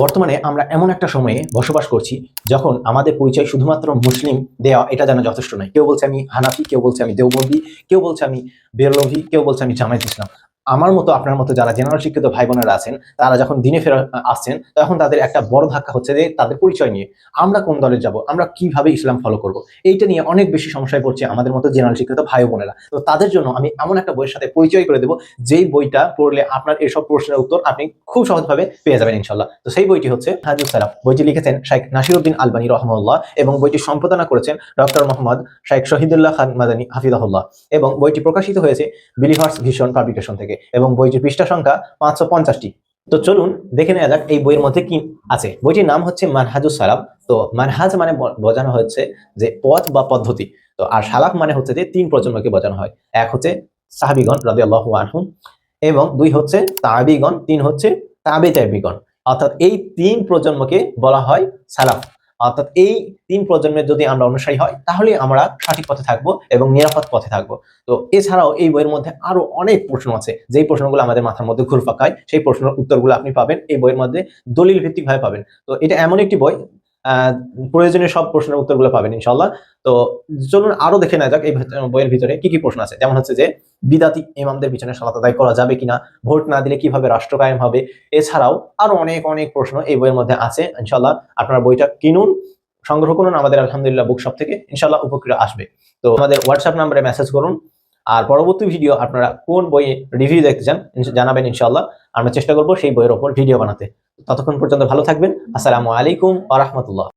বর্তমানে আমরা এমন একটা সময়ে বসবাস করছি যখন আমাদের পরিচয় শুধুমাত্র মুসলিম দেওয়া এটা যেন যথেষ্ট নয়। কেউ বলছে আমি হানাফি, কেউ বলছে আমি দেওবন্দি, কেউ বলছে আমি বেরলভী, কেউ বলছে আমি জামায়াত ইসলাম। আমার মতো আপনার মতো যারা জেনারেল শিক্ষিত ভাই বোনেরা আছেন তারা যখন দিনে ফেরা আসছেন তখন তাদের একটা বড় ধাক্কা হচ্ছে যে তাদের পরিচয় নিয়ে আমরা কোন দলে যাব, আমরা কিভাবে ইসলাম ফলো করব, এইটা নিয়ে অনেক বেশি সমস্যায় পড়ছে আমাদের মতো জেনারেল শিক্ষিত ভাই বোনেরা। তো তাদের জন্য আমি এমন একটা বইয়ের সাথে পরিচয় করে দেবো যেই বইটা পড়লে আপনার এসব প্রশ্নের উত্তর আপনি খুব সহজভাবে পেয়ে যাবেন ইনশাল্লাহ। তো সেই বইটি হচ্ছে হাজুস সালাফ। বইটি লিখেছেন শেখ নাসিরউদ্দিন আলবানী রহমাহুল্লাহ এবং বইটি সম্পাদনা করেছেন ডক্টর মোহাম্মদ শেখ শহীদুল্লাহ খান মাদানী হাফিজাহুল্লাহ এবং বইটি প্রকাশিত হয়েছে বিলিভার্স ভিশন পাবলিকেশন থেকে এবং বইটির পৃষ্ঠা সংখ্যা 550টি। তো চলুন দেখে নেওয়া যাক এই বইয়ের মধ্যে কি আছে। বইটির নাম হচ্ছে মানহাজুস সালাফ। তো মানহাজ মানে বোঝানো হচ্ছে যে পথ বা পদ্ধতি। তো আর সালাফ মানে হচ্ছে যে 3 প্রজন্মকে বোঝানো হয়। এক হচ্ছে সাহাবীগণ রাদিয়াল্লাহু আনহুম এবং 2 হচ্ছে তাবিগণ, 3 হচ্ছে তাবিগণ। অর্থাৎ এই 3 প্রজন্মকে বলা হয় সালাফ। অর্থাৎ এই 3 প্রজন্মের যদি আমরা অনুসারী হয় তাহলে আমরা সঠিক পথে থাকবো এবং নিরাপদ পথে থাকবো। তো এছাড়াও এই বইয়ের মধ্যে আরো অনেক প্রশ্ন আছে যেই প্রশ্নগুলো আমাদের মাথার মধ্যে ঘুরপাক খায়, সেই প্রশ্নের উত্তরগুলো আপনি পাবেন এই বইয়ের মধ্যে দলিল ভিত্তিক ভাবে পাবেন। তো এটা এমন একটি বই প্রয়োজনীয় সব প্রশ্নের উত্তরগুলো পাবেন ইনশাল্লাহ। তো চলুন আরো দেখে নেওয়া যাক এই বইয়ের ভিতরে কি কি প্রশ্ন আছে। যেমন হচ্ছে যে বিদাতি ইমামদের পিছনে সালাত আদায় করা যাবে কিনা, ভোট না দিলে কিভাবে রাষ্ট্র কায়েম হবে, এছাড়াও আরো অনেক অনেক প্রশ্ন এই বইয়ের মধ্যে আছে। ইনশাল্লাহ আপনারা বইটা কিনুন, সংগ্রহ করুন আমাদের আলহামদুলিল্লাহ বুক শপ থেকে, ইনশাল্লাহ উপকৃত আসবে। তো আমাদের হোয়াটসঅ্যাপ নাম্বারে মেসেজ করুন। আর পরবর্তী ভিডিও আপনারা কোন বইয়ে রিভিউ দেখতে চান জানাবেন ইনশাল্লাহ। আমরা চেষ্টা করব সেই বইয়ের ওপর ভিডিও বানাতে। ততক্ষণ পর্যন্ত ভালো থাকবেন। আসসালামু আলাইকুম ওয়া রাহমাতুল্লাহ।